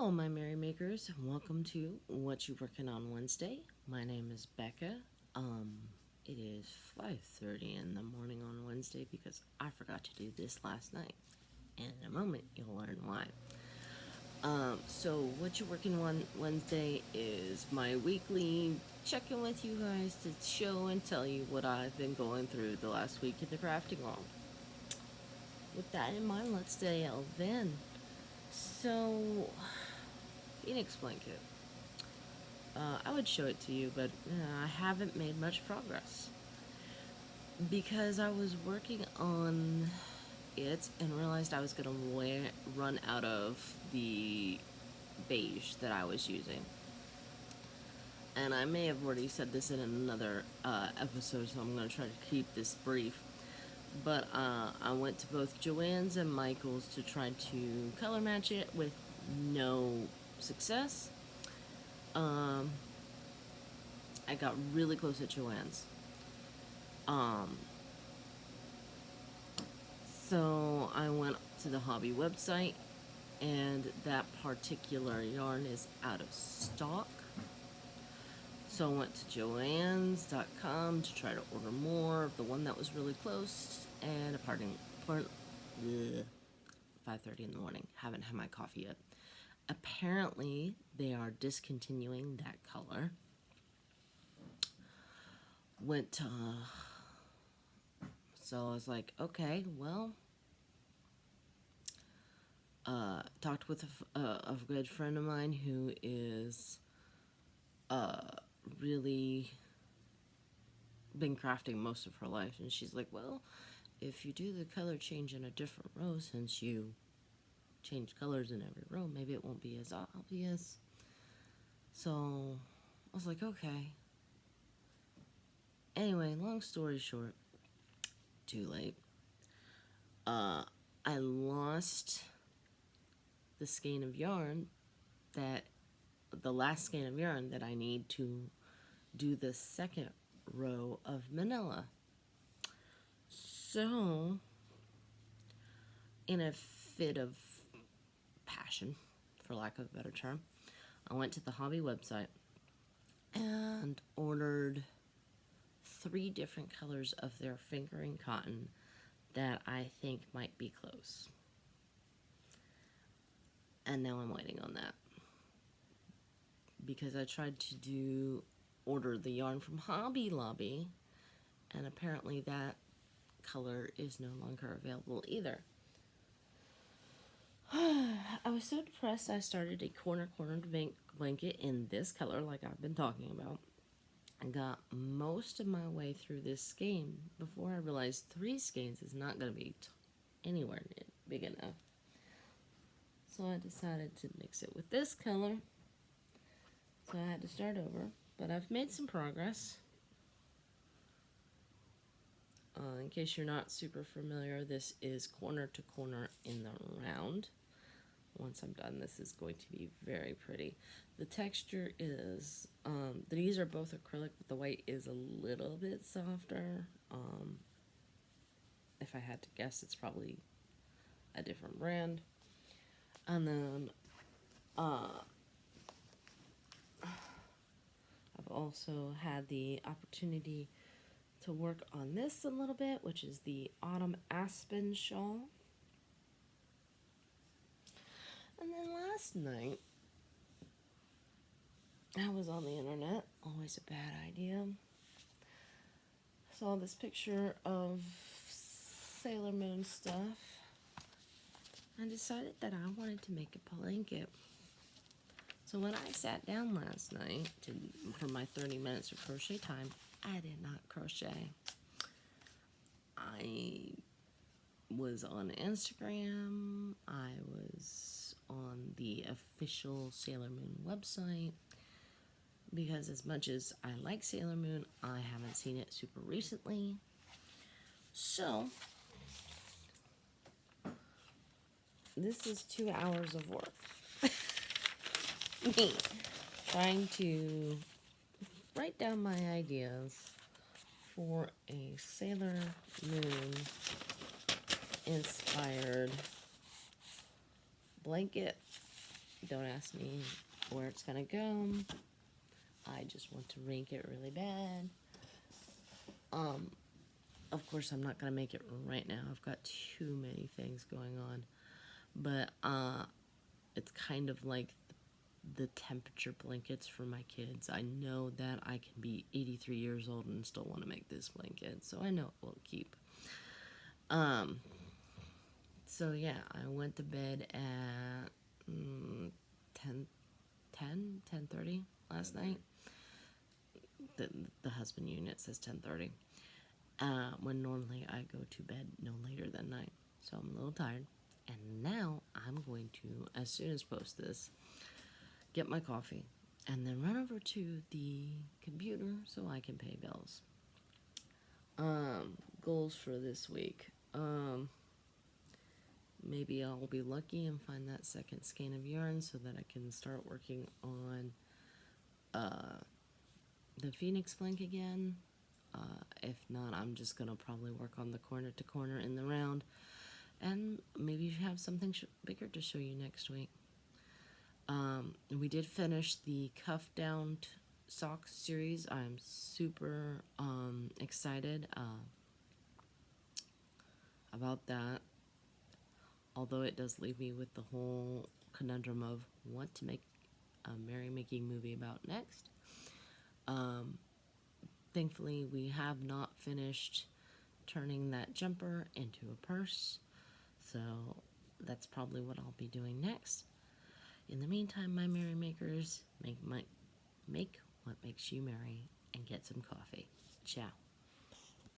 Hello, my merrymakers, and welcome to What You Working on Wednesday. My name is Becca. Um, it is 5:30 in the morning on Wednesday because I forgot to do this last night. And in a moment, you'll learn why. So What You Working on Wednesday is my weekly check-in with you guys to show and tell you what I've been going through the last week in the crafting world. With that in mind, let's delve in. So, Phoenix blanket. I would show it to you, but I haven't made much progress because I was working on it and realized I was going to run out of the beige that I was using. And I may have already said this in another episode, so I'm going to try to keep this brief. But I went to both Joann's and Michael's to try to color match it with no success. I got really close at Joann's. So I went to the hobby website, and that particular yarn is out of stock. So I went to joanns.com to try to order more of the one that was really close, and 5:30 in the morning. Haven't had my coffee yet. Apparently, they are discontinuing that color. So I was like, okay, well, talked with a good friend of mine who is really been crafting most of her life, and she's like, well, if you do the color change in a different row, since you change colors in every row, maybe it won't be as obvious. So I was like, okay. Anyway, long story short, too late. I lost the skein of yarn the last skein of yarn that I need to do the second row of manila. So, in a fit of passion, for lack of a better term, I went to the hobby website and ordered 3 different colors of their fingering cotton that I think might be close. And now I'm waiting on that. Because I tried to order the yarn from Hobby Lobby, and apparently that color is no longer available either. I was so depressed I started a corner blanket in this color like I've been talking about. I got most of my way through this skein before I realized 3 skeins is not going to be anywhere big enough. So I decided to mix it with this color. So I had to start over, but I've made some progress. In case you're not super familiar, this is corner to corner in the round. Once I'm done, this is going to be very pretty. The texture is, these are both acrylic, but the white is a little bit softer. If I had to guess, it's probably a different brand. And then, I've also had the opportunity to work on this a little bit, which is the Autumn Aspen shawl. And then last night, I was on the internet, always a bad idea. Saw this picture of Sailor Moon stuff. I decided that I wanted to make a blanket. So when I sat down last night for my 30 minutes of crochet time, I did not crochet. I was on Instagram. I was on the official Sailor Moon website. Because as much as I like Sailor Moon, I haven't seen it super recently. So, this is 2 hours of work. Me trying to write down my ideas for a Sailor Moon inspired blanket Don't ask me where it's gonna go. I just want to rank it really bad. Of course, I'm not gonna make it right now. I've got too many things going on. But it's kind of like the temperature blankets for my kids. I know that I can be 83 years old and still want to make this blanket, so I know it will keep. So yeah, I went to bed at 10:30 last night. The husband unit says 10:30. When normally I go to bed no later than 9. So I'm a little tired. And now I'm going to, as soon as post this, get my coffee and then run over to the computer so I can pay bills. Goals for this week. Maybe I'll be lucky and find that second skein of yarn so that I can start working on the Phoenix blank again. If not, I'm just gonna probably work on the corner to corner in the round, and maybe have something bigger to show you next week. We did finish the cuff down socks series. I'm super excited about that, although it does leave me with the whole conundrum of what to make a merrymaking movie about next. Thankfully, we have not finished turning that jumper into a purse, so that's probably what I'll be doing next. In the meantime, my merrymakers, make what makes you merry and get some coffee. Ciao.